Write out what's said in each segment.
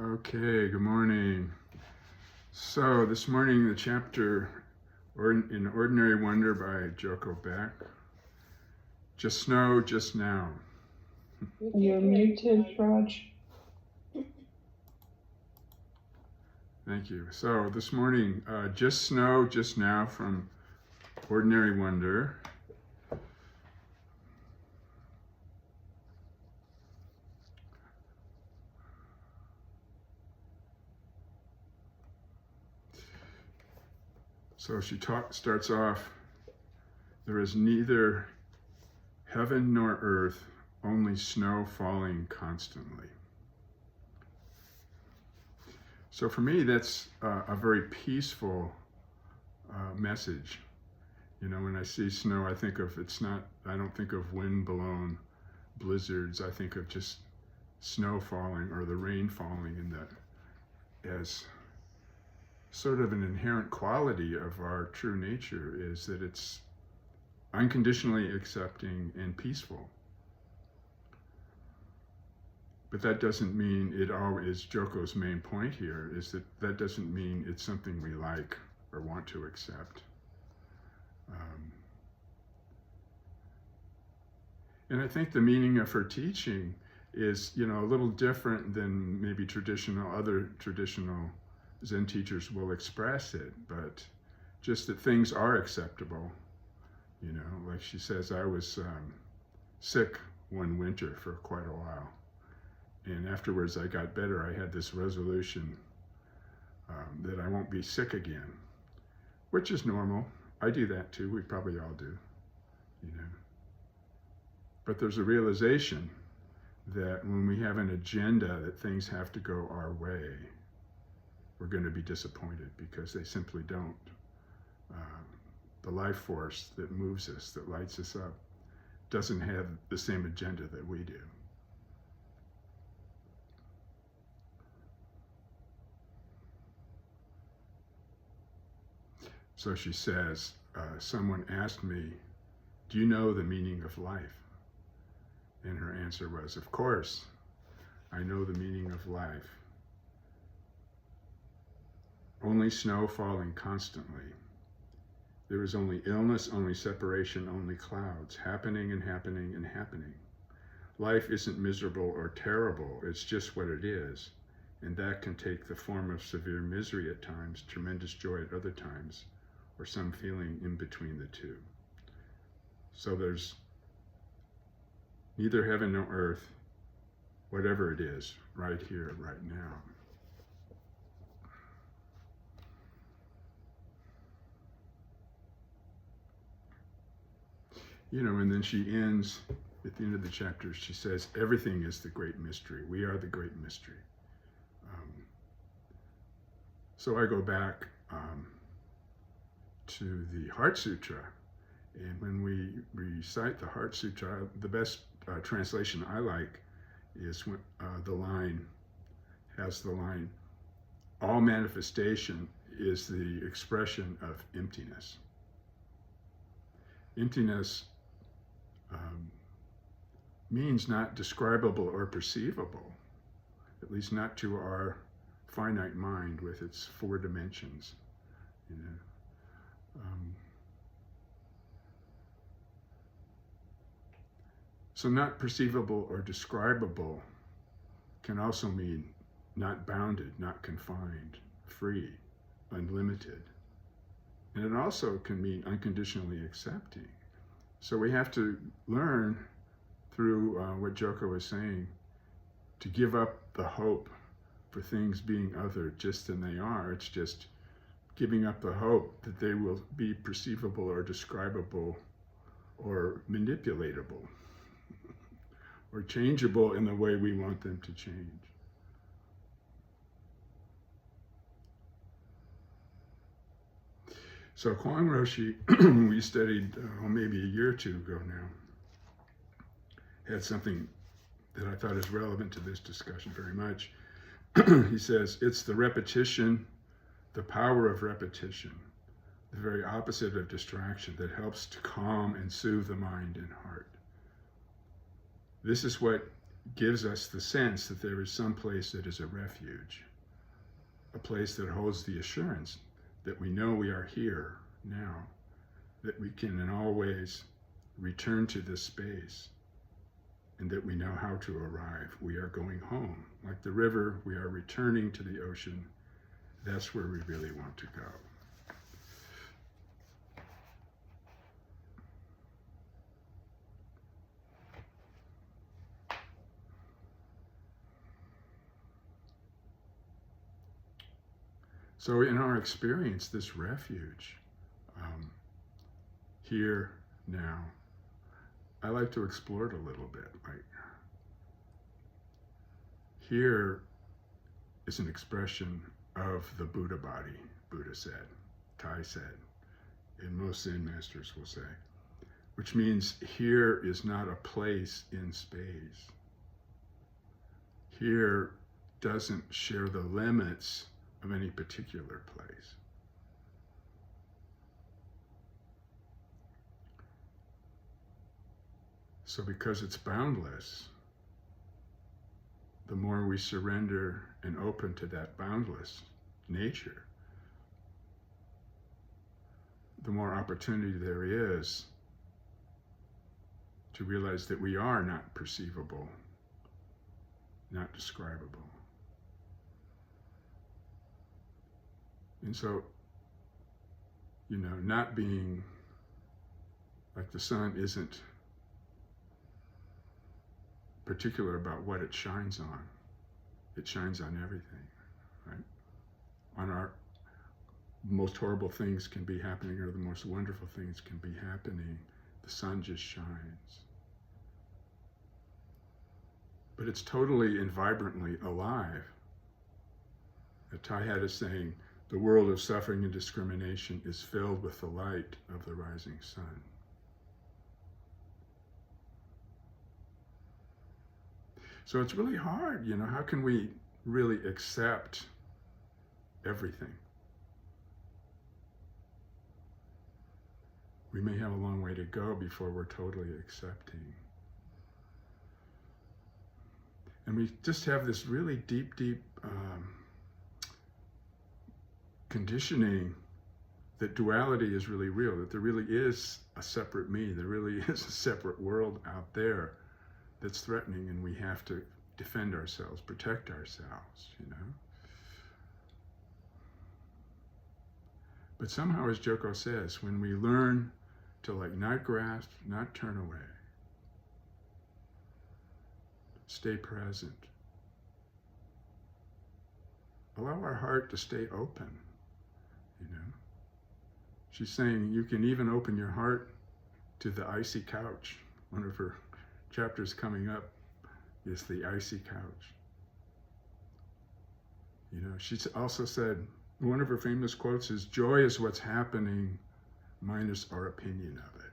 Okay, good morning. So this morning the chapter in Ordinary Wonder by Joko Beck. Just Snow, Just Now. You're muted, Raj. Thank you. So this morning, Just Snow, Just Now from Ordinary Wonder. So she starts off, there is neither heaven nor earth, only snow falling constantly. So for me, that's a very peaceful message. You know, when I see snow, I don't think of wind-blown blizzards. I think of just snow falling or the rain falling as sort of an inherent quality of our true nature is that it's unconditionally accepting and peaceful. But that doesn't mean it always, Joko's main point here is that doesn't mean it's something we like or want to accept. And I think the meaning of her teaching is, a little different than maybe other traditional Zen teachers will express it, but just that things are acceptable. Like she says, I was sick one winter for quite a while. And afterwards I got better. I had this resolution that I won't be sick again, which is normal. I do that too. We probably all do, But there's a realization that when we have an agenda that things have to go our way, we're going to be disappointed because they simply don't. The life force that moves us, that lights us up, doesn't have the same agenda that we do. So she says, someone asked me, do you know the meaning of life? And her answer was, of course, I know the meaning of life. Only snow falling constantly. There is only illness, only separation, only clouds, happening and happening and happening. Life isn't miserable or terrible, it's just what it is. And that can take the form of severe misery at times, tremendous joy at other times, or some feeling in between the two. So there's neither heaven nor earth, whatever it is, right here, right now. And then she ends at the end of the chapter, she says, everything is the great mystery. We are the great mystery. So I go back to the Heart Sutra. And when we recite the Heart Sutra, the best translation I like is when the line, all manifestation is the expression of emptiness. Emptiness means not describable or perceivable, at least not to our finite mind with its 4 dimensions. So not perceivable or describable can also mean not bounded, not confined, free, unlimited. And it also can mean unconditionally accepting. So we have to learn through what Joko was saying to give up the hope for things being other just than they are. It's just giving up the hope that they will be perceivable or describable or manipulatable or changeable in the way we want them to change. So Kwang Roshi, we studied maybe a year or two ago now, had something that I thought is relevant to this discussion very much. He says, it's the repetition, the power of repetition, the very opposite of distraction that helps to calm and soothe the mind and heart. This is what gives us the sense that there is some place that is a refuge, a place that holds the assurance that we know we are here now, that we can in all ways return to this space, and that we know how to arrive. We are going home. Like the river, we are returning to the ocean. That's where we really want to go. So in our experience, this refuge, here, now, I like to explore it a little bit. Like, here is an expression of the Buddha body, Buddha said, Thai said, and most Zen masters will say, which means here is not a place in space. Here doesn't share the limits of any particular place. So because it's boundless, the more we surrender and open to that boundless nature, the more opportunity there is to realize that we are not perceivable, not describable. And so, not being like the sun isn't particular about what it shines on. It shines on everything, right? On our most horrible things can be happening, or the most wonderful things can be happening. The sun just shines. But it's totally and vibrantly alive. The Thai had a saying, the world of suffering and discrimination is filled with the light of the rising sun. So it's really hard, how can we really accept everything? We may have a long way to go before we're totally accepting. And we just have this really deep conditioning that duality is really real, that there really is a separate me, there really is a separate world out there that's threatening, and we have to defend ourselves, protect ourselves, But somehow, as Joko says, when we learn to not grasp, not turn away, stay present, allow our heart to stay open, She's saying you can even open your heart to the icy couch. One of her chapters coming up is the icy couch. She's also said, one of her famous quotes is, joy is what's happening minus our opinion of it.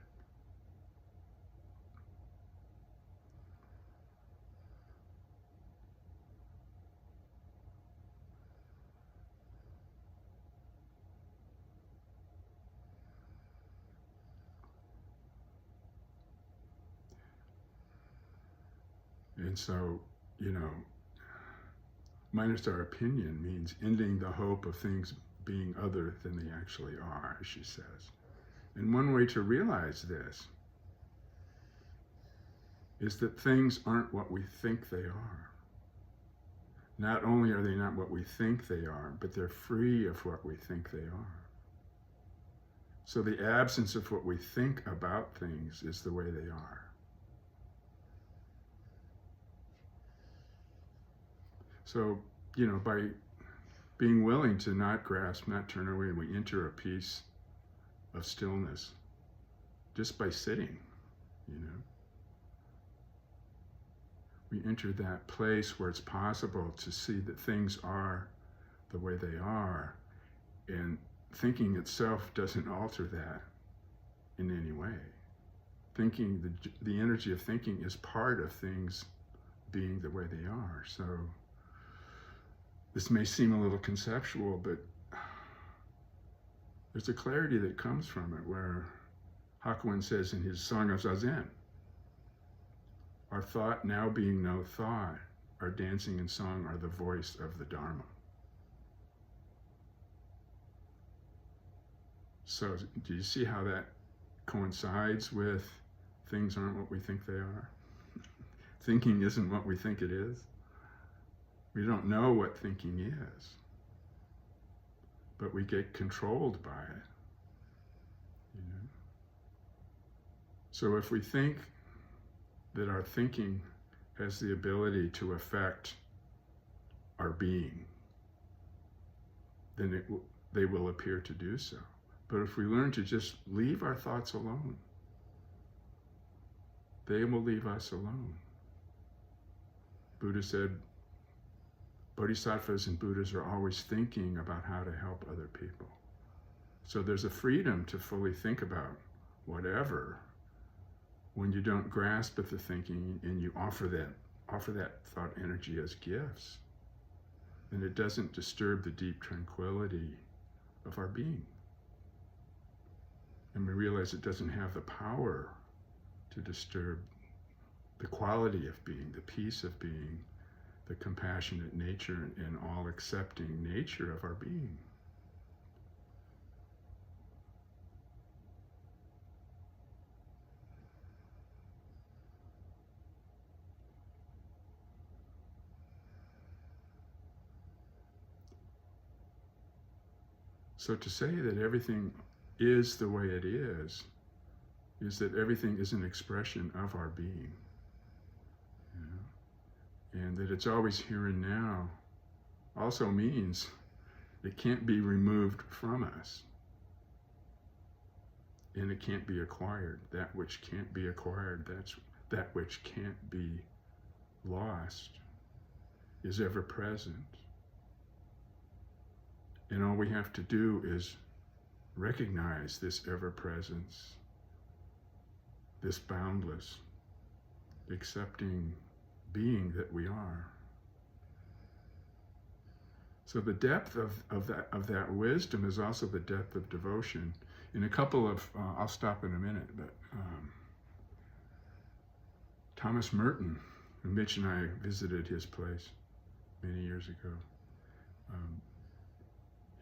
And so, minus our opinion means ending the hope of things being other than they actually are, as she says. And one way to realize this is that things aren't what we think they are. Not only are they not what we think they are, but they're free of what we think they are. So the absence of what we think about things is the way they are. So, by being willing to not grasp, not turn away, we enter a peace of stillness just by sitting, We enter that place where it's possible to see that things are the way they are, and thinking itself doesn't alter that in any way. Thinking, the energy of thinking is part of things being the way they are. So this may seem a little conceptual, but there's a clarity that comes from it, where Hakuin says in his Song of Zazen, Our thought now being no thought, our dancing and song are the voice of the Dharma. So do you see how that coincides with things aren't what we think they are? Thinking isn't what we think it is. We don't know what thinking is, but we get controlled by it. You know? So if we think that our thinking has the ability to affect our being, then they will appear to do so. But if we learn to just leave our thoughts alone, they will leave us alone. Buddha said, Bodhisattvas and Buddhas are always thinking about how to help other people. So there's a freedom to fully think about whatever when you don't grasp at the thinking and you offer that thought energy as gifts. And it doesn't disturb the deep tranquility of our being. And we realize it doesn't have the power to disturb the quality of being, the peace of being, the compassionate nature and all accepting nature of our being. So to say that everything is the way it is that everything is an expression of our being. You know? And that it's always here and now also means it can't be removed from us. And it can't be acquired. That which can't be acquired, that which can't be lost, is ever present. And all we have to do is recognize this ever-presence, this boundless, accepting being that we are. So the depth of that wisdom is also the depth of devotion. In a couple of, I'll stop in a minute, but Thomas Merton, Mitch and I visited his place many years ago.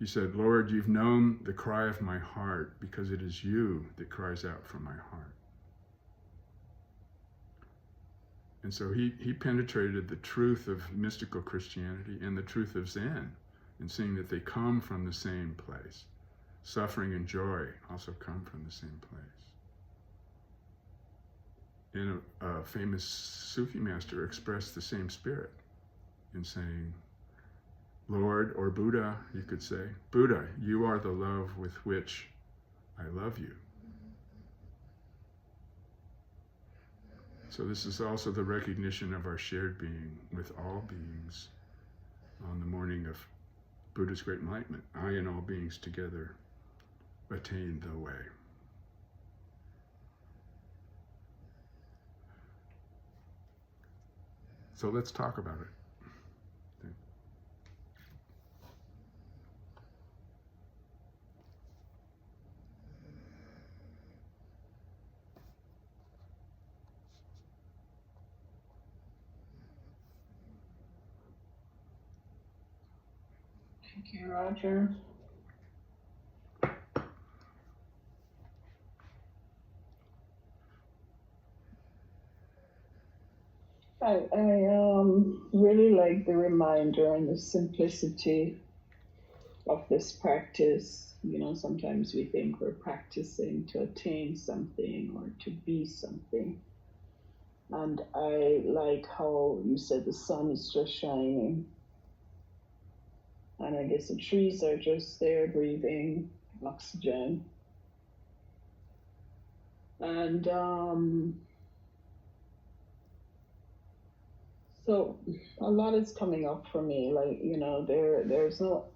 He said, Lord, you've known the cry of my heart because it is you that cries out from my heart. And so he penetrated the truth of mystical Christianity and the truth of Zen and seeing that they come from the same place. Suffering and joy also come from the same place. And a famous Sufi master expressed the same spirit in saying, Lord, or Buddha, you could say, Buddha, you are the love with which I love you. So this is also the recognition of our shared being with all beings on the morning of Buddha's great enlightenment. I and all beings together attain the way. So let's talk about it. Thank you, Roger. I really like the reminder and the simplicity of this practice. You know, sometimes we think we're practicing to attain something or to be something. And I like how you said the sun is just shining. And I guess the trees are just there breathing oxygen. And so a lot is coming up for me. Like, you know, there's no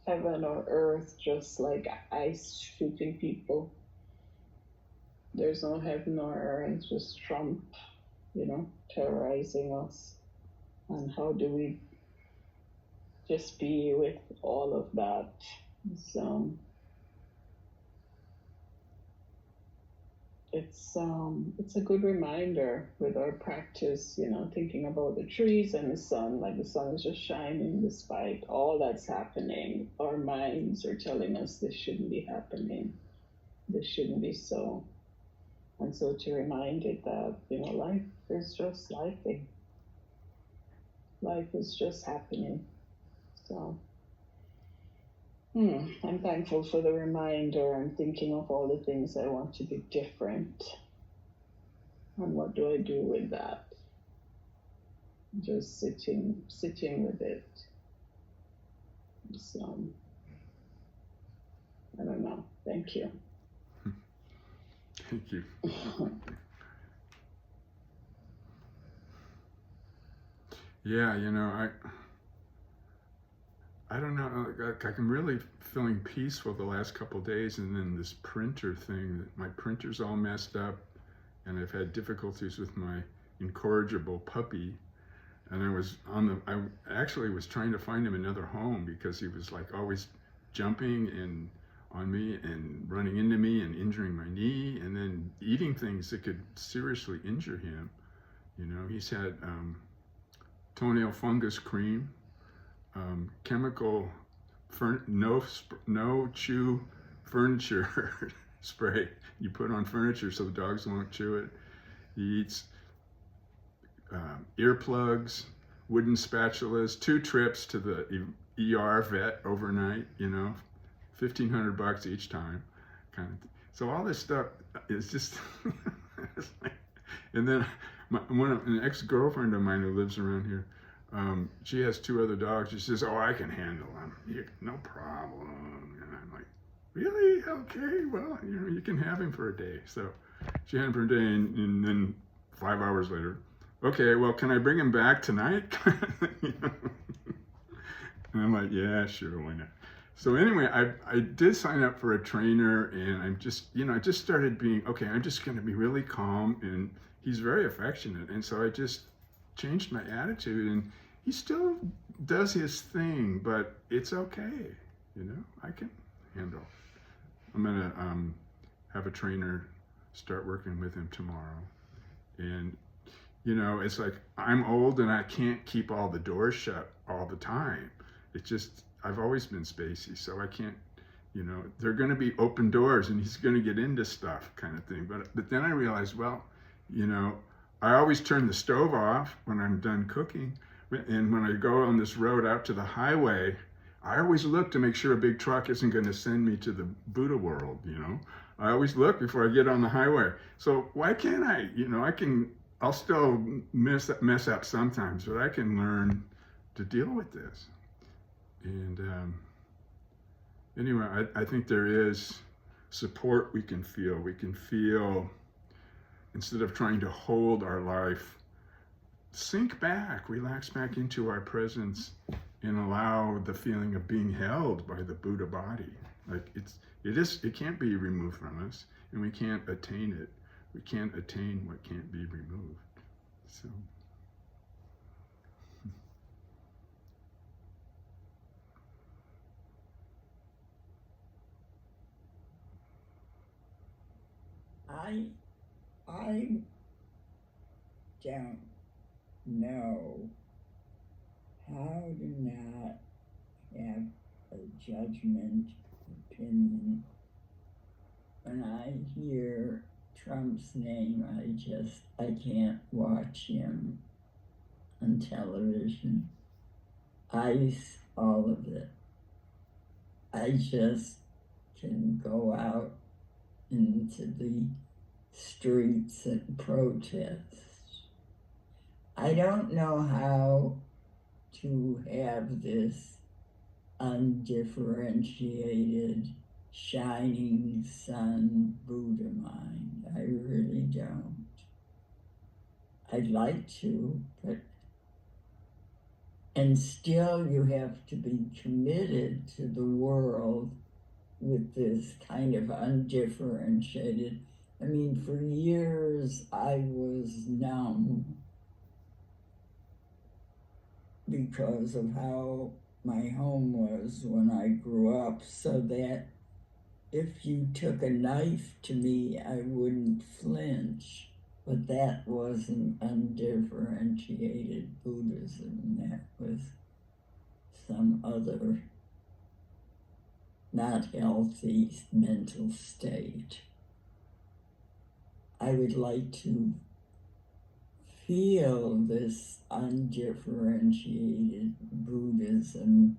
heaven or earth, just like ice shooting people. There's no heaven or earth, just Trump, you know, terrorizing us. And how do we just be with all of that? So it's a good reminder with our practice, thinking about the trees and the sun, like the sun is just shining despite all that's happening. Our minds are telling us this shouldn't be happening, this shouldn't be so. And so to remind it that, life is just lifing. Life is just happening. So I'm thankful for the reminder. I'm thinking of all the things I want to be different. And what do I do with that? Just sitting with it. So I don't know. Thank you. Thank you. Yeah, I don't know. I'm really feeling peaceful the last couple of days, and then this printer thing. My printer's all messed up, and I've had difficulties with my incorrigible puppy. And I actually was trying to find him another home because he was like always jumping and on me and running into me and injuring my knee and then eating things that could seriously injure him. He's had toenail fungus cream, chemical no chew furniture spray you put on furniture so the dogs won't chew it. He eats earplugs, wooden spatulas, 2 trips to the ER vet overnight, $1,500 each time, kind of. So all this stuff is just, and then an ex-girlfriend of mine who lives around here, she has 2 other dogs. She says, "Oh, I can handle them. No problem." And I'm like, "Really? Okay. Well, you can have him for a day." So she had him for a day, and then 5 hours later, "Okay, well, can I bring him back tonight?" And I'm like, "Yeah, sure, why not?" So anyway, I did sign up for a trainer, and I'm just, I just started being, okay, I'm just going to be really calm, and he's very affectionate. And so I just changed my attitude, and he still does his thing, but it's okay. I can handle. I'm going to have a trainer start working with him tomorrow. And it's like I'm old and I can't keep all the doors shut all the time. It's just, I've always been spacey, so I can't, they're going to be open doors and he's going to get into stuff kind of thing. But then I realized, well, I always turn the stove off when I'm done cooking. And when I go on this road out to the highway, I always look to make sure a big truck isn't going to send me to the Buddha world, I always look before I get on the highway. So why can't I? I'll still mess up sometimes, but I can learn to deal with this. And anyway, I think there is support we can feel. We can feel, instead of trying to hold our life, sink back, relax back into our presence, and allow the feeling of being held by the Buddha body. Like it can't be removed from us, and we can't attain it. We can't attain what can't be removed. So. I don't know how to not have a judgment opinion. When I hear Trump's name, I can't watch him on television. ICE, all of it. I just can go out into the streets and protest. I don't know how to have this undifferentiated, shining sun Buddha mind. I really don't. I'd like to, and still you have to be committed to the world with this kind of undifferentiated. I mean, for years I was numb because of how my home was when I grew up, so that if you took a knife to me, I wouldn't flinch. But that wasn't undifferentiated Buddhism. That was some other not healthy mental state. I would like to feel this undifferentiated Buddhism,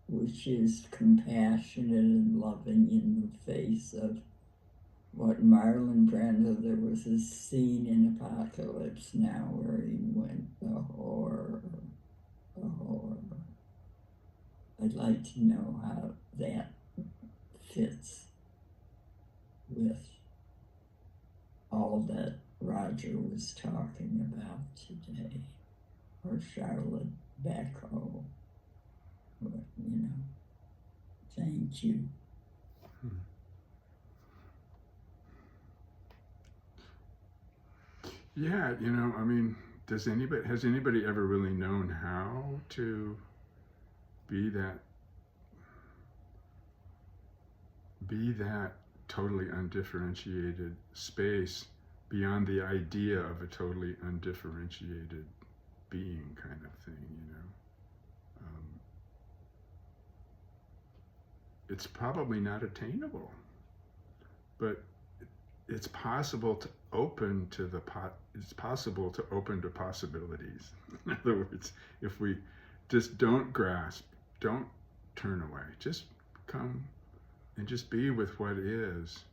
which is compassionate and loving in the face of what Marlon Brando, there was a scene in Apocalypse Now where he went, the horror, the horror. I'd like to know how that fits with all that Roger was talking about today, or Charlotte Bacall, Thank you. Yeah, I mean, has anybody ever really known how to be that totally undifferentiated space beyond the idea of a totally undifferentiated being kind of thing, it's probably not attainable, but it's possible to open to possibilities. In other words, if we just don't grasp, don't turn away, just come and just be with what is,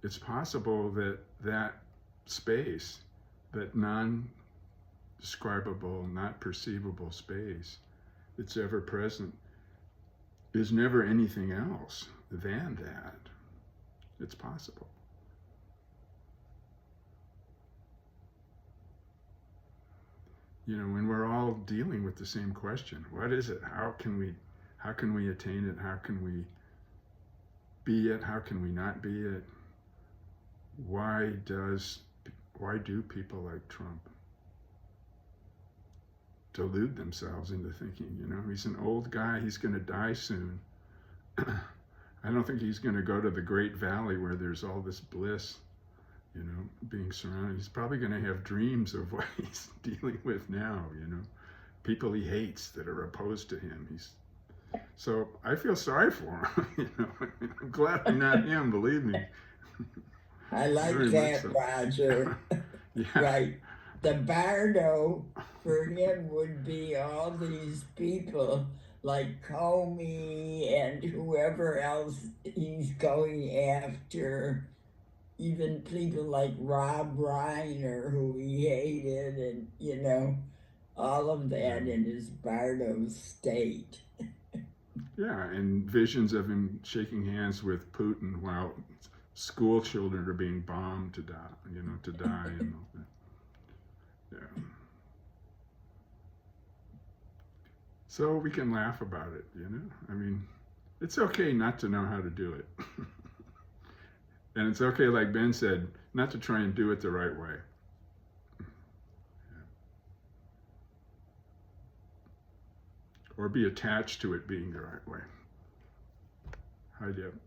it's possible that that space, that non-describable, not perceivable space that's ever present, is never anything else than that. It's possible. When we're all dealing with the same question, what is it? How can we attain it? How can we be it? How can we not be it? Why do people like Trump delude themselves into thinking, he's an old guy, he's going to die soon. I don't think he's going to go to the Great Valley where there's all this bliss, being surrounded. He's probably going to have dreams of what he's dealing with now, people he hates that are opposed to him. So I feel sorry for him, I'm glad I'm not him, believe me. I like that, so. Roger. Yeah. Right. The bardo for him would be all these people like Comey and whoever else he's going after, even people like Rob Reiner, who he hated, and all of that in his bardo state. Yeah, and visions of him shaking hands with Putin while school children are being bombed to die, and all that. Yeah. So we can laugh about it, I mean, it's okay not to know how to do it. And it's okay, like Ben said, not to try and do it the right way. Or be attached to it being the right way. Hi, Deb.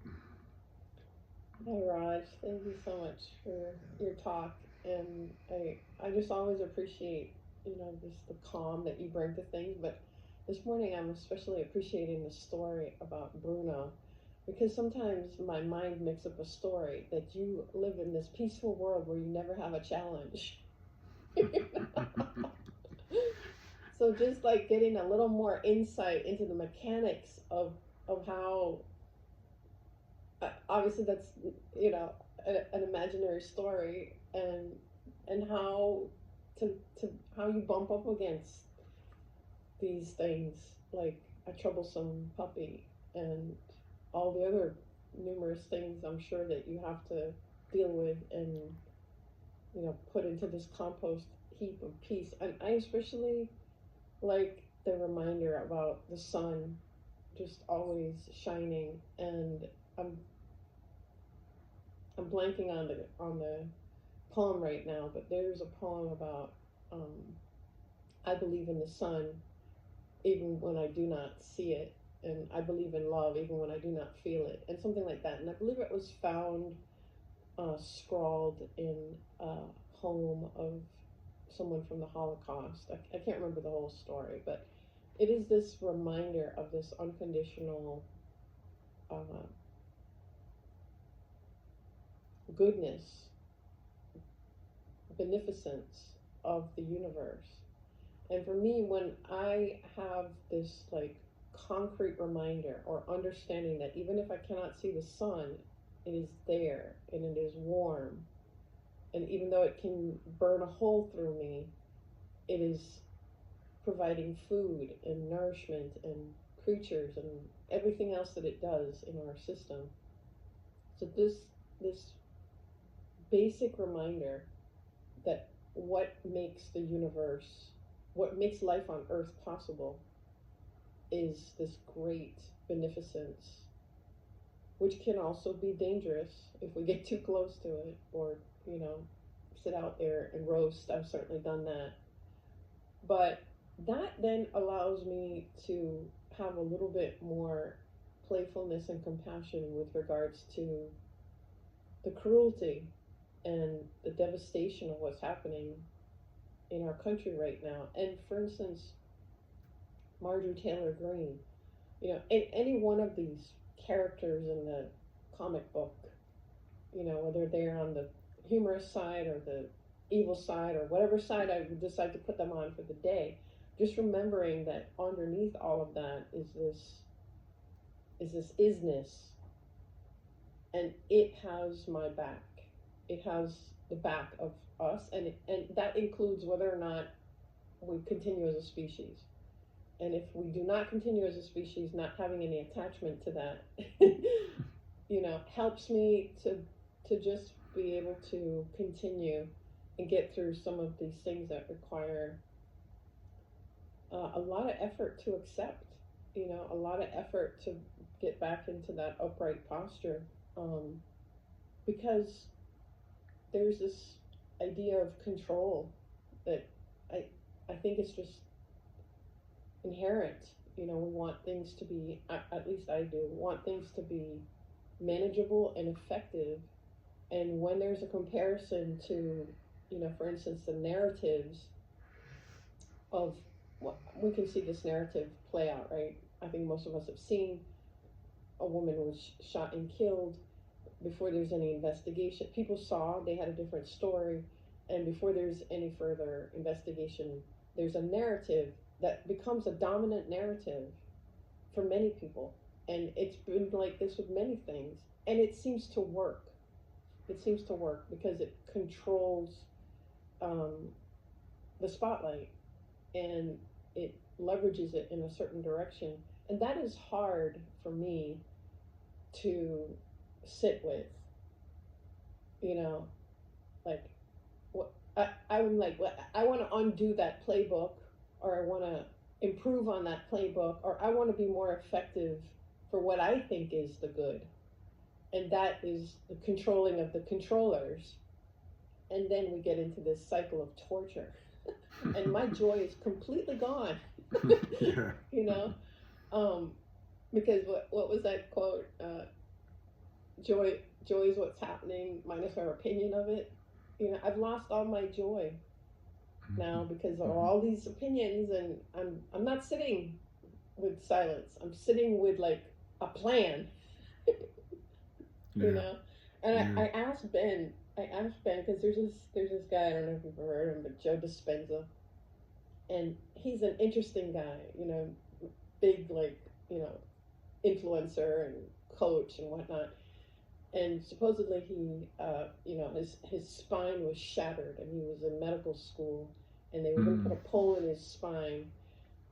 Hi, Raj. Thank you so much for your talk. And I just always appreciate, just the calm that you bring to things. But this morning I'm especially appreciating the story about Bruno, because sometimes my mind makes up a story that you live in this peaceful world where you never have a challenge. So just like getting a little more insight into the mechanics of how, obviously that's an imaginary story, and how how you bump up against these things like a troublesome puppy and all the other numerous things I'm sure that you have to deal with and put into this compost heap of peace. And I especially like the reminder about the sun just always shining. And I'm blanking on the poem right now, but there's a poem about I believe in the sun even when I do not see it, and I believe in love even when I do not feel it, and something like that. And I believe it was found scrawled in a home of someone from the Holocaust. I can't remember the whole story, but it is this reminder of this unconditional goodness, beneficence of the universe. And for me, when I have this like concrete reminder or understanding that even if I cannot see the sun, it is there and it is warm, and even though it can burn a hole through me, it is providing food and nourishment and creatures and everything else that it does in our system. So this basic reminder that what makes the universe, what makes life on Earth possible, is this great beneficence, which can also be dangerous if we get too close to it, or sit out there and roast. I've certainly done that. But that then allows me to have a little bit more playfulness and compassion with regards to the cruelty and the devastation of what's happening in our country right now. And for instance, Marjorie Taylor Greene, any one of these characters in the comic book, whether they're on the humorous side or the evil side or whatever side I decide to put them on for the day, just remembering that underneath all of that is this isness, and it has my back. It has the back of us, and that includes whether or not we continue as a species. And if we do not continue as a species, not having any attachment to that, helps me to just be able to continue and get through some of these things that require a lot of effort to accept, a lot of effort to get back into that upright posture, because there's this idea of control that I think it's just inherent. We want things to be, at least I do, want things to be manageable and effective. And when there's a comparison to, for instance, the narratives of what we can see this narrative play out, right? I think most of us have seen a woman was shot and killed before there's any investigation. People saw, they had a different story, and before there's any further investigation, there's a narrative that becomes a dominant narrative for many people. And it's been like this with many things, and it seems to work. It seems to work because it controls the spotlight, and it leverages it in a certain direction. And that is hard for me to sit with, like what I'm like, what I want to undo that playbook, or I want to improve on that playbook, or I want to be more effective for what I think is the good. And that is the controlling of the controllers. And then we get into this cycle of torture. And my joy is completely gone. Yeah. Because what was that quote? Joy is what's happening minus our opinion of it. I've lost all my joy now because of all these opinions, and I'm not sitting with silence. I'm sitting with like a plan. Yeah. And I asked Ben because there's this guy, I don't know if you've ever heard of him, but Joe Dispenza, and he's an interesting guy, big influencer and coach and whatnot. And supposedly he, his spine was shattered, and he was in medical school, and they were going to put a pole in his spine,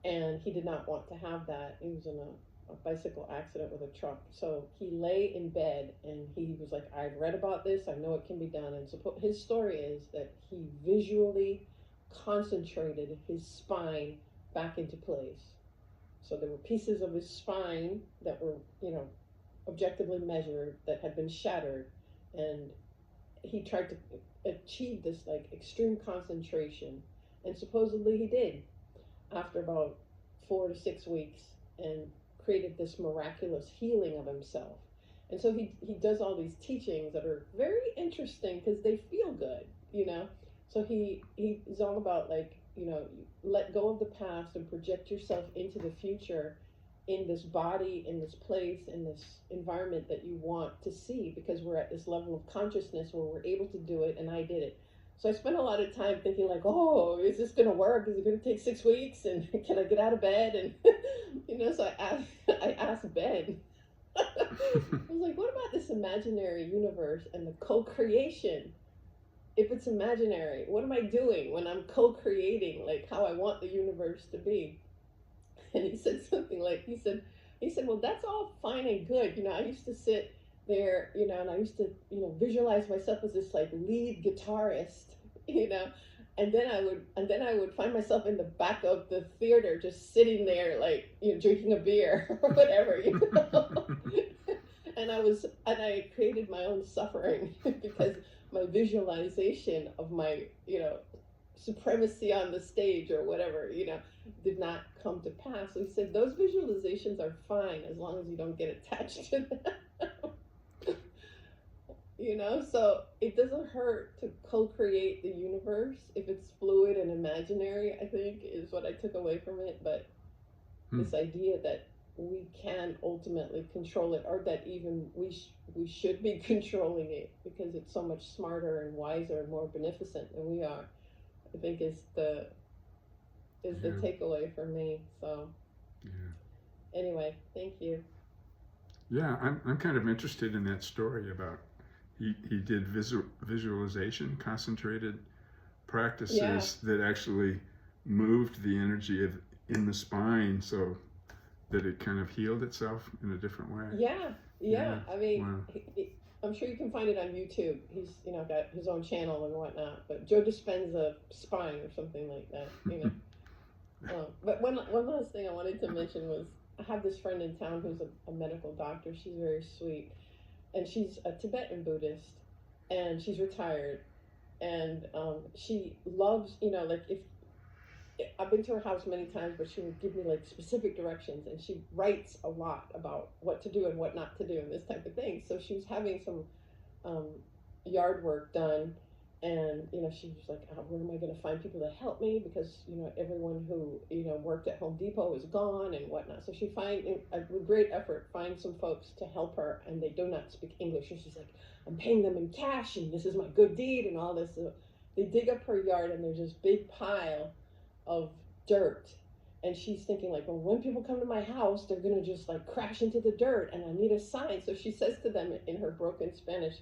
and he did not want to have that. He was in a bicycle accident with a truck. So he lay in bed, and he was like, I've read about this, I know it can be done. And his story is that he visually concentrated his spine back into place. So there were pieces of his spine that were, objectively measured that had been shattered, and he tried to achieve this like extreme concentration, and supposedly he did after about 4 to 6 weeks. And created this miraculous healing of himself. And so he does all these teachings that are very interesting because they feel good, you know. So he's all about, like, you know, let go of the past and project yourself into the future, in this body, in this place, in this environment that you want to see, because we're at this level of consciousness where we're able to do it, and I did it. So I spent a lot of time thinking, like, oh, is this going to work? Is it going to take 6 weeks? And can I get out of bed? And, you know, so I asked Ben. I was like, what about this imaginary universe and the co-creation? If it's imaginary, what am I doing when I'm co-creating, like, how I want the universe to be? And he said something like, he said, well, that's all fine and good. You know, I used to sit there, you know, and I used to, you know, visualize myself as this, like, lead guitarist, you know, and then I would find myself in the back of the theater, just sitting there, like, you know, drinking a beer or whatever, you know. and I created my own suffering because my visualization of my, you know, supremacy on the stage or whatever, you know, did not come to pass. So he said those visualizations are fine as long as you don't get attached to them. You know, so it doesn't hurt to co-create the universe if it's fluid and imaginary, I think, is what I took away from it. But this idea that we can ultimately control it, or that even we should be controlling it because it's so much smarter and wiser and more beneficent than we are, I think is the takeaway for me. So anyway, thank you. Yeah, I'm kind of interested in that story about he did visualization, concentrated practices that actually moved the energy in the spine so that it kind of healed itself in a different way. Yeah. I mean, I'm sure you can find it on YouTube. He's, you know, got his own channel and whatnot. But Joe Dispenza Spine or something like that, you know. But one last thing I wanted to mention was, I have this friend in town who's a medical doctor. She's very sweet, and she's a Tibetan Buddhist, and she's retired, and she loves, you know, like, if I've been to her house many times, but she would give me, like, specific directions, and she writes a lot about what to do and what not to do and this type of thing. So she was having some yard work done, and, you know, she was like, oh, where am I going to find people to help me, because, you know, everyone who, you know, worked at Home Depot is gone and whatnot. So she with great effort, find some folks to help her, and they do not speak English, and she's like, I'm paying them in cash, and this is my good deed and all this. So they dig up her yard, and there's this big pile of dirt, and she's thinking, like, well, when people come to my house, they're gonna just, like, crash into the dirt, and I need a sign. So she says to them in her broken Spanish,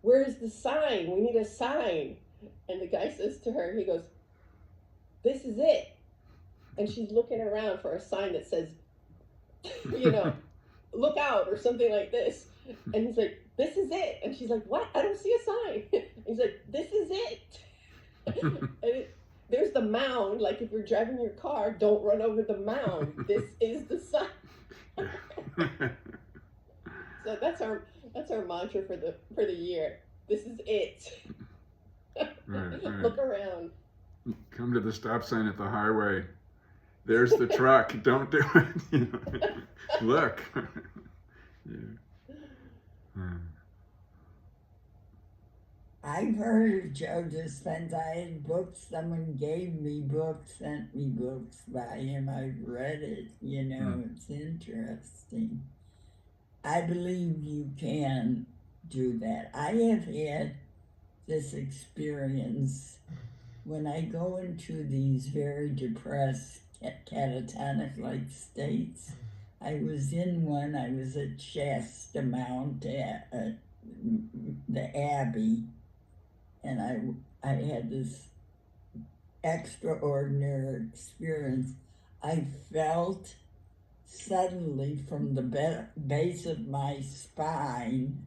where's the sign? We need a sign. And the guy says to her, he goes, this is it. And she's looking around for a sign that says, you know, look out, or something like this. And he's like, this is it. And she's like, what? I don't see a sign. And he's like, this is it. And there's the mound. Like, if you're driving your car, don't run over the mound. This is the sign. So that's our mantra for the year. This is it. Right. Look around. Come to the stop sign at the highway. There's the truck. Don't do it. You know, look. I've heard of Joe Dispenza. I had books. Someone gave me books, sent me books by him. I've read it. You know, it's interesting. I believe you can do that. I have had this experience when I go into these very depressed, catatonic-like states. I was in one. I was at Shasta Mount, the Abbey, and I had this extraordinary experience. I felt suddenly from the base of my spine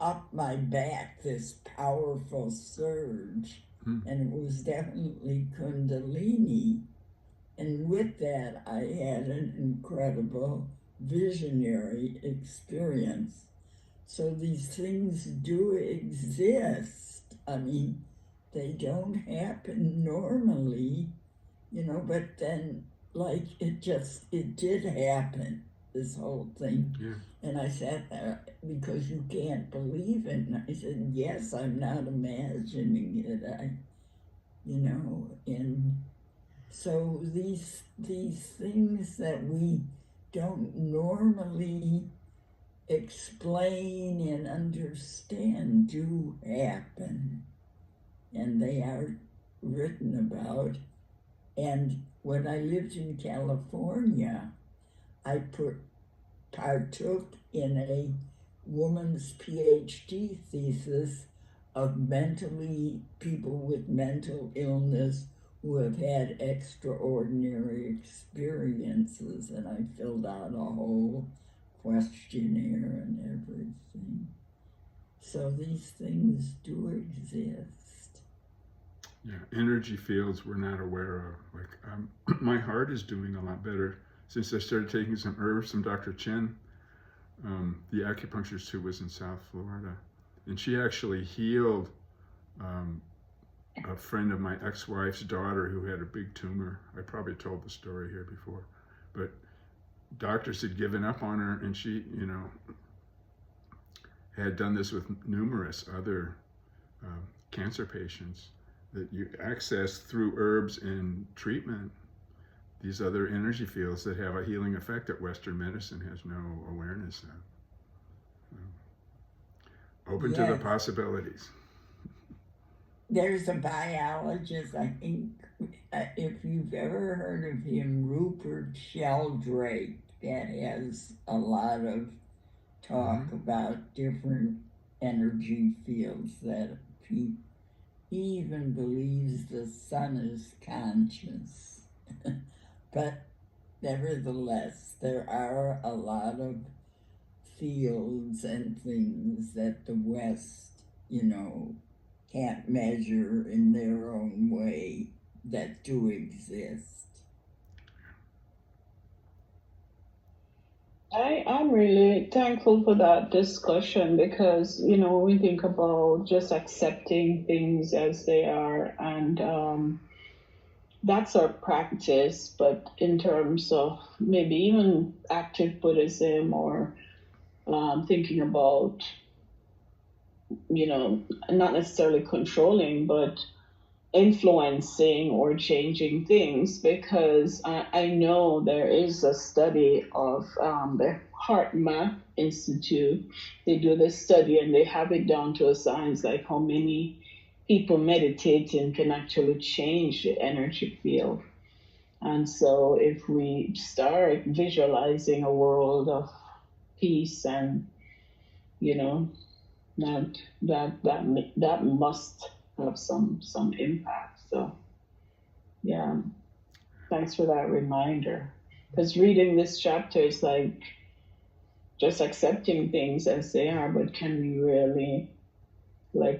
up my back this powerful surge, and it was definitely Kundalini. And with that, I had an incredible visionary experience. So these things do exist. I mean, they don't happen normally, you know, but then like it did happen, this whole thing. Yeah. And I sat there because you can't believe it. And I said, yes, I'm not imagining it. And so these things that we don't normally explain and understand do happen, and they are written about. And when I lived in California, I partook in a woman's PhD thesis of people with mental illness who have had extraordinary experiences, and I filled out a whole questionnaire and everything. So these things do exist. Yeah, energy fields we're not aware of. Like my heart is doing a lot better since I started taking some herbs from Dr. Chen, the acupuncturist who was in South Florida, and she actually healed a friend of my ex-wife's daughter who had a big tumor. I probably told the story here before, but doctors had given up on her, and she, had done this with numerous other cancer patients, that you access through herbs and treatment these other energy fields that have a healing effect that Western medicine has no awareness of. Open to the Yes. possibilities. There's a biologist, I think, if you've ever heard of him, Rupert Sheldrake, that has a lot of talk about different energy fields, that he even believes the sun is conscious. But nevertheless, there are a lot of fields and things that the West, can't measure in their own way, that do exist. I'm really thankful for that discussion because, when we think about just accepting things as they are, and that's our practice, but in terms of maybe even active Buddhism or thinking about, not necessarily controlling, but influencing or changing things, because I know there is a study of the Heart Map Institute. They do this study and they have it down to a science, like how many people meditating can actually change the energy field. And so if we start visualizing a world of peace and, that must have some impact. So yeah, thanks for that reminder. Because reading this chapter is like just accepting things as they are, but can we really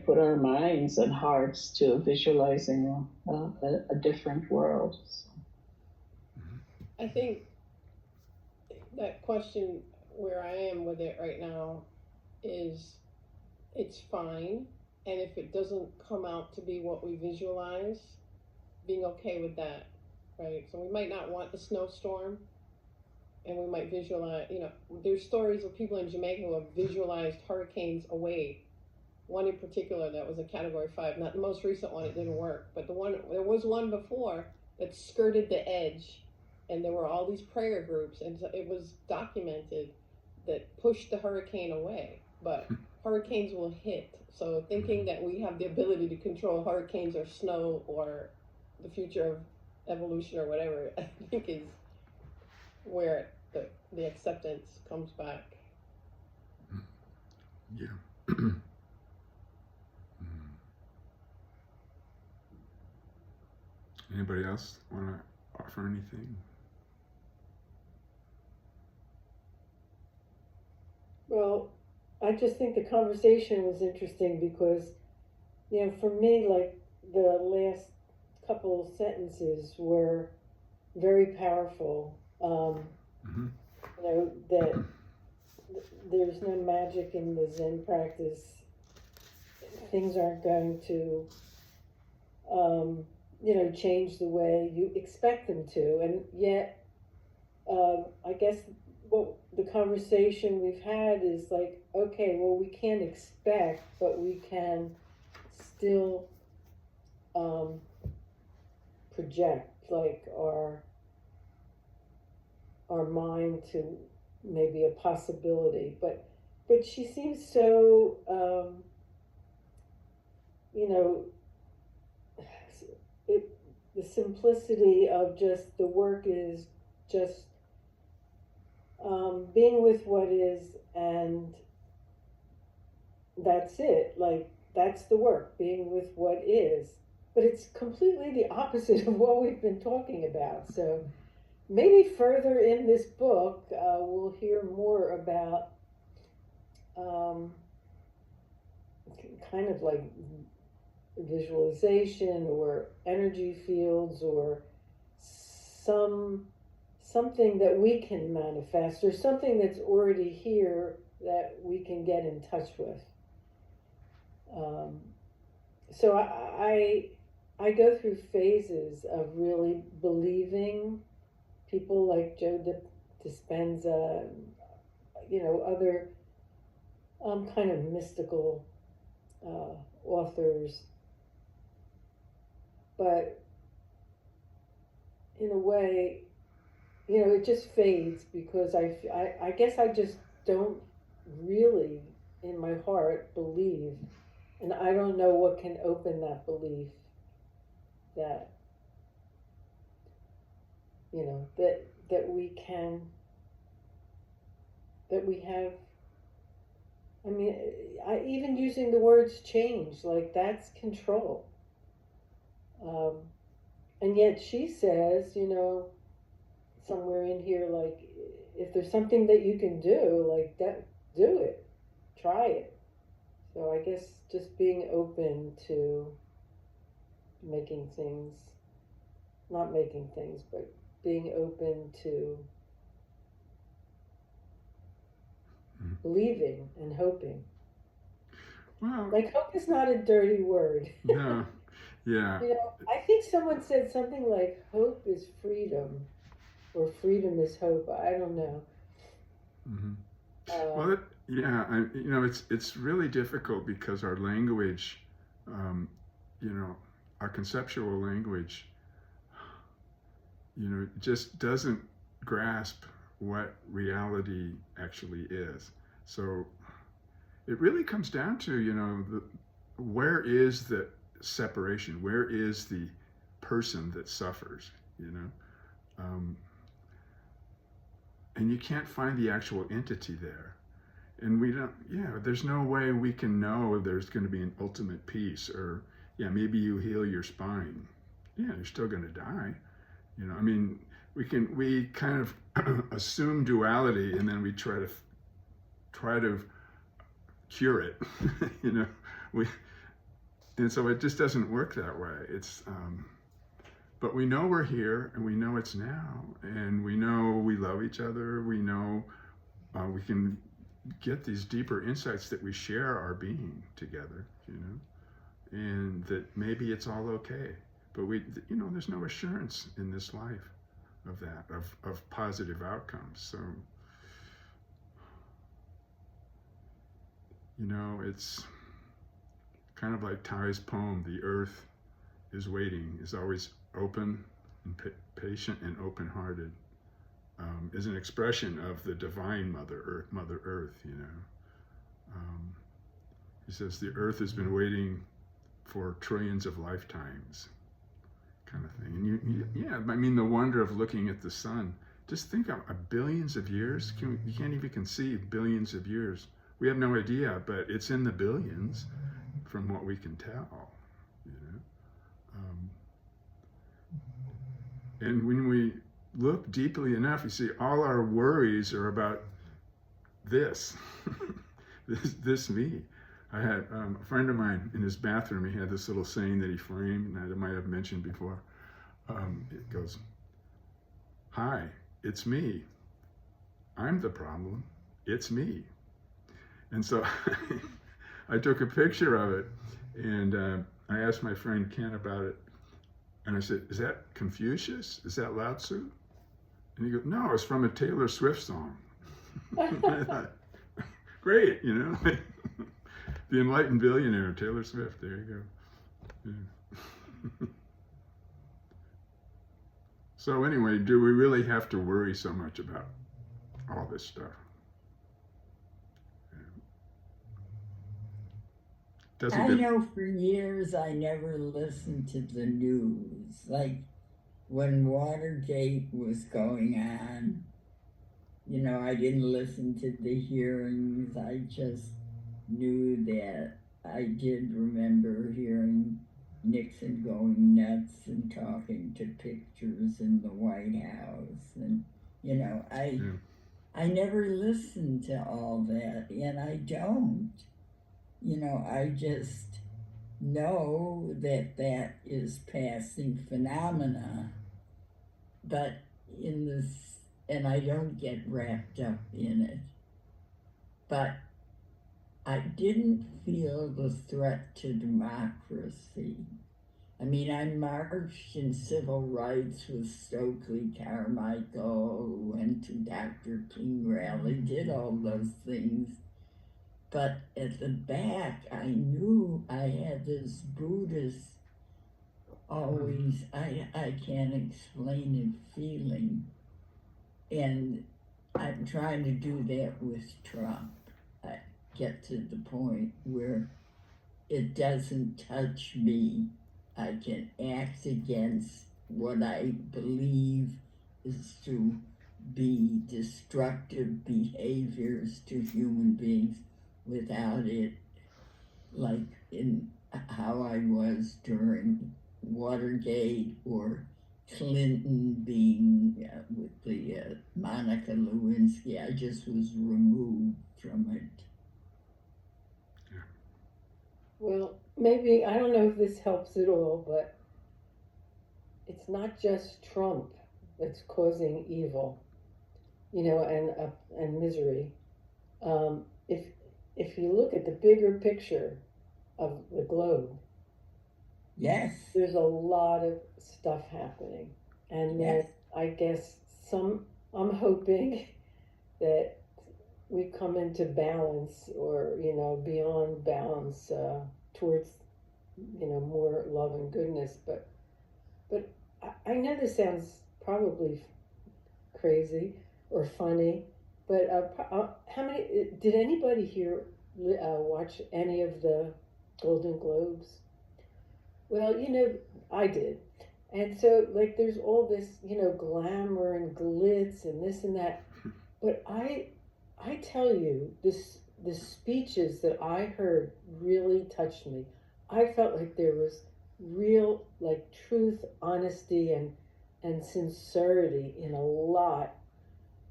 put our minds and hearts to visualizing a different world? So. I think that question where I am with it right now is, it's fine, and if it doesn't come out to be what we visualize, being okay with that, right? So we might not want the snowstorm, and we might visualize, there's stories of people in Jamaica who have visualized hurricanes away. One in particular that was a Category 5, not the most recent one, it didn't work, but there was one before that skirted the edge, and there were all these prayer groups, and it was documented that pushed the hurricane away. But hurricanes will hit, so thinking that we have the ability to control hurricanes or snow or the future of evolution or whatever, I think is where the acceptance comes back. Yeah. Anybody else want to offer anything? Well, I just think the conversation was interesting because, for me, like the last couple of sentences were very powerful. That there's no magic in the Zen practice. Things aren't going to change the way you expect them to. And yet, I guess what the conversation we've had is like, okay, well, we can't expect, but we can still project like our mind to maybe a possibility. But she seems so you know it the simplicity of just the work is just being with what is, and that's it. Like, that's the work, being with what is. But it's completely the opposite of what we've been talking about. So maybe further in this book, we'll hear more about kind of like visualization or energy fields, or something that we can manifest, or something that's already here that we can get in touch with. So I go through phases of really believing people like Joe Dispenza, other kind of mystical authors. But in a way, it just fades, because I guess I just don't really, in my heart, believe. And I don't know what can open that belief that, that we can, that we have. I mean, even using the words change, like, that's control. And yet she says, somewhere in here, like, if there's something that you can do, like that, do it, try it. So I guess just being open to not making things, but being open to believing and hoping. Well, like, hope is not a dirty word. no, yeah. I think someone said something like, hope is freedom, or freedom is hope. I don't know. Mm-hmm. Well, yeah, it's really difficult, because our language, our conceptual language, just doesn't grasp what reality actually is. So it really comes down to, where is the separation? Where is the person that suffers? And you can't find the actual entity there. And there's no way we can know there's going to be an ultimate peace, or, maybe you heal your spine. Yeah, you're still going to die. We kind of assume duality, and then we try to cure it, and so it just doesn't work that way. It's, but we know we're here, and we know it's now, and we know we love each other. We know we can get these deeper insights that we share our being together, and that maybe it's all okay. But there's no assurance in this life of that, of positive outcomes. So, it's kind of like Ty's poem, "The earth is waiting," is always open and patient and open-hearted, is an expression of the divine Mother Earth. He says the earth has been waiting for trillions of lifetimes, kind of thing. And the wonder of looking at the sun. Just think of billions of years. You can't even conceive billions of years. We have no idea, but it's in the billions, from what we can tell. And when we look deeply enough, you see all our worries are about this, this me. I had a friend of mine in his bathroom. He had this little saying that he framed, and I might have mentioned before. It goes, "Hi, it's me. I'm the problem. It's me." And so I took a picture of it, and I asked my friend Ken about it. And I said, is that Confucius? Is that Lao Tzu? And he goes, no, it's from a Taylor Swift song. And I thought, great, you know, the enlightened billionaire, Taylor Swift. There you go. Yeah. So anyway, do we really have to worry so much about all this stuff? I know for years I never listened to the news. Like when Watergate was going on, you know, I didn't listen to the hearings. I just knew that I did remember hearing Nixon going nuts and talking to pictures in the White House. And, you know, I never listened to all that, and I don't. You know, I just know that that is passing phenomena, but in this, and I don't get wrapped up in it, but I didn't feel the threat to democracy. I mean, I marched in civil rights with Stokely Carmichael, went to Dr. King rally, did all those things. But at the back, I knew I had this Buddhist, always, I can't explain it, feeling. And I'm trying to do that with Trump. I get to the point where it doesn't touch me. I can act against what I believe is to be destructive behaviors to human beings without it, like in how I was during Watergate or Clinton being with the Monica Lewinsky. I just was removed from it. Yeah. Well, maybe, I don't know if this helps at all, but it's not just Trump that's causing evil, you know, and misery. If you look at the bigger picture of the globe, yes, there's a lot of stuff happening, and yes. I guess I'm hoping that we come into balance, or you know, beyond balance, towards, you know, more love and goodness. But I know this sounds probably crazy or funny, but how many did anybody here watch any of the Golden Globes? Well, you know, I did. And so, like, there's all this, you know, glamour and glitz and this and that. But I tell you, the speeches that I heard really touched me. I felt like there was real, like, truth, honesty, and sincerity in a lot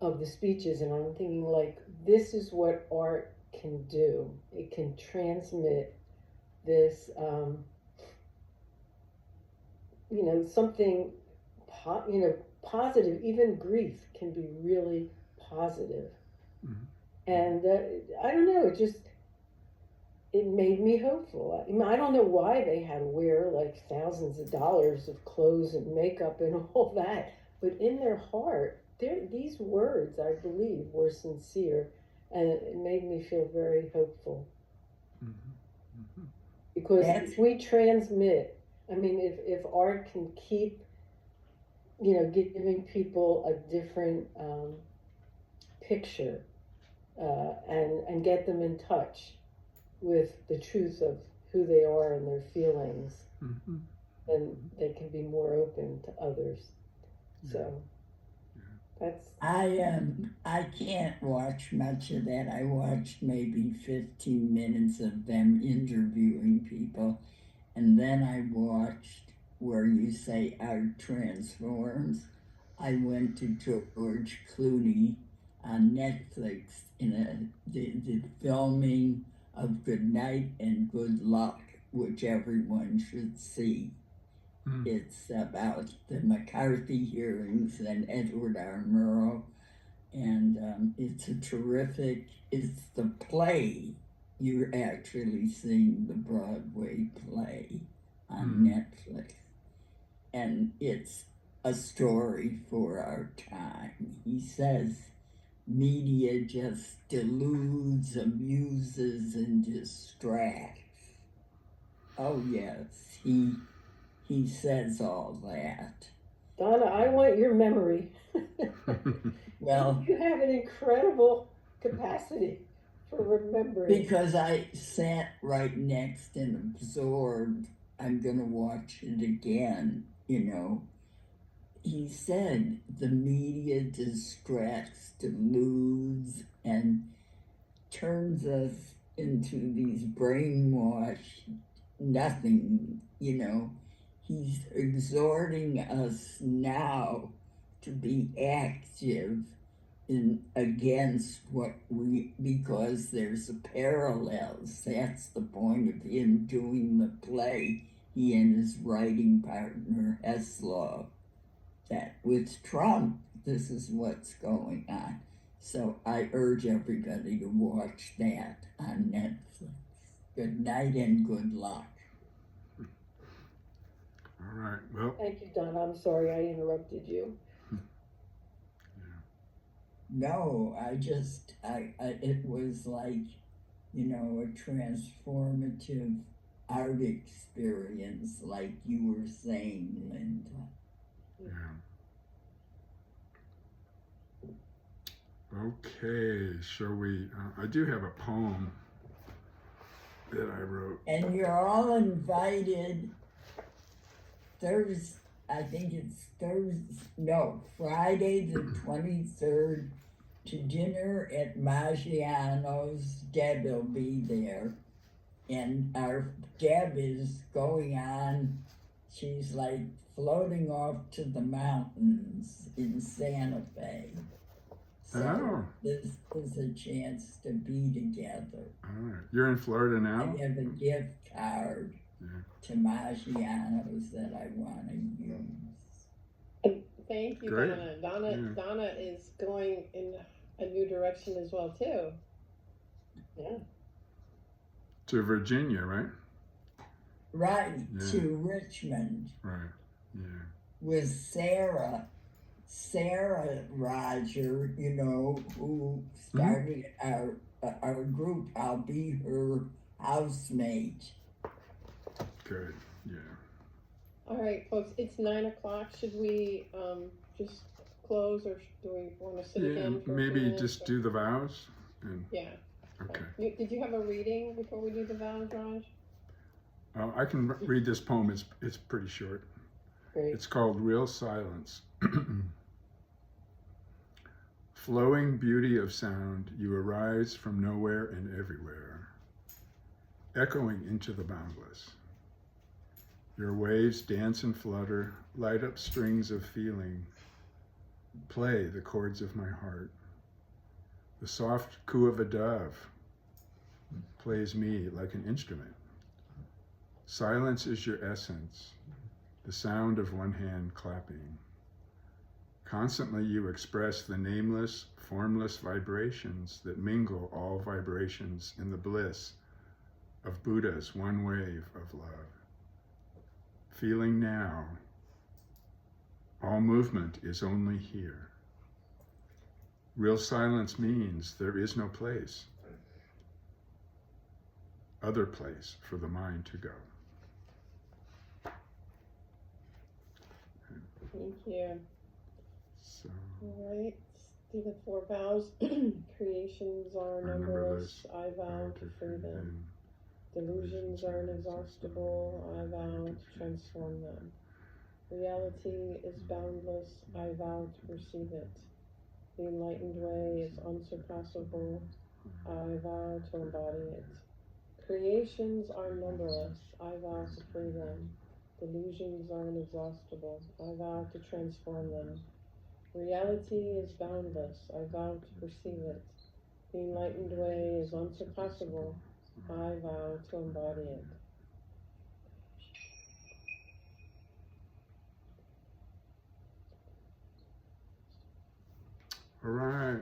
of the speeches. And I'm thinking, like, this is what art can do. It can transmit this, you know, something, you know, positive. Even grief can be really positive. Mm-hmm. And I don't know, it made me hopeful. I mean, I don't know why they had to wear like thousands of dollars of clothes and makeup and all that, but in their heart, these words, I believe, were sincere, and it made me feel very hopeful. Mm-hmm. Mm-hmm. Because if we transmit, I mean, if art can keep, you know, giving people a different picture, and get them in touch with the truth of who they are and their feelings, mm-hmm. then they can be more open to others. Yeah. So that's. I can't watch much of that. I watched maybe 15 minutes of them interviewing people, and then I watched where you say art transforms. I went to George Clooney on Netflix in the filming of Good Night and Good Luck, which everyone should see. Mm. It's about the McCarthy hearings and Edward R. Murrow, and it's it's the play. You're actually seeing the Broadway play on Netflix. and it's a story for our time. He says media just deludes, amuses, and distracts. Oh yes, he says all that. Donna, I want your memory. Well, You have an incredible capacity for remembering. because I sat right next and absorbed, I'm gonna watch it again, you know. He said the media distracts, deludes, and turns us into these brainwashed nothing, you know. He's exhorting us now to be active in against what we, because there's a parallels. That's the point of him doing the play, he and his writing partner Heslov, that with Trump this is what's going on. So I urge everybody to watch that on Netflix. Good night and good luck. All right. Well, Thank you, Donna. I'm sorry I interrupted you. No, it was like, you know, a transformative art experience, like you were saying, Linda. yeah. Okay. Shall we? I do have a poem that I wrote. And you're all invited Friday the 23rd to dinner at Maggiano's. Deb will be there. And our Deb is going on, she's like floating off to the mountains in Santa Fe. So Oh. this is a chance to be together. All right. You're in Florida now? I have a gift card to Maggiano's that I want to use. Thank you, Great. Donna. Yeah. Donna is going in a new direction as well too. Yeah. To Virginia, right? Right, Yeah. to Richmond Right. Yeah. with Sarah Roger, you know, who started our group. I'll be her housemate. Good. Yeah. All right, folks, it's 9 o'clock. Should we just close, or do we want to sit Yeah. again for a few Maybe minutes, just or- do the vows. And Yeah. okay. Did you have a reading before we do the vows, Raj? I can read this poem. It's pretty short. Great. It's called Real Silence. Flowing beauty of sound, you arise from nowhere and everywhere, echoing into the boundless. Your waves dance and flutter, light up strings of feeling, play the chords of my heart. The soft coo of a dove plays me like an instrument. Silence is your essence, the sound of one hand clapping. Constantly you express the nameless, formless vibrations that mingle all vibrations in the bliss of Buddha's one wave of love. Feeling now, all movement is only here. Real silence means there is no place, other place for the mind to go. Thank you. So, All right, let's do the 4 vows. Creations are numberless. I vow to free them. Delusions are inexhaustible. I vow to transform them. Reality is boundless. I vow to perceive it. The enlightened way is unsurpassable. I vow to embody it. Creations are numberless. I vow to free them. Delusions are inexhaustible. I vow to transform them. Reality is boundless. I vow to perceive it. The enlightened way is unsurpassable. I vow to embody it. all right.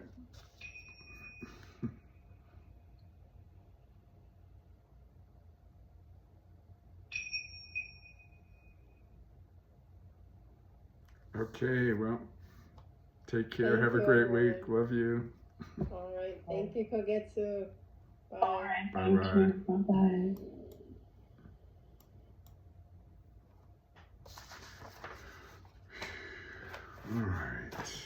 Okay, well, take care. Thank Have a you, great everyone. week. Love you. All right. Thank you, Kogetsu. Bye. All right, thank Bye-bye. you. Bye bye. All right.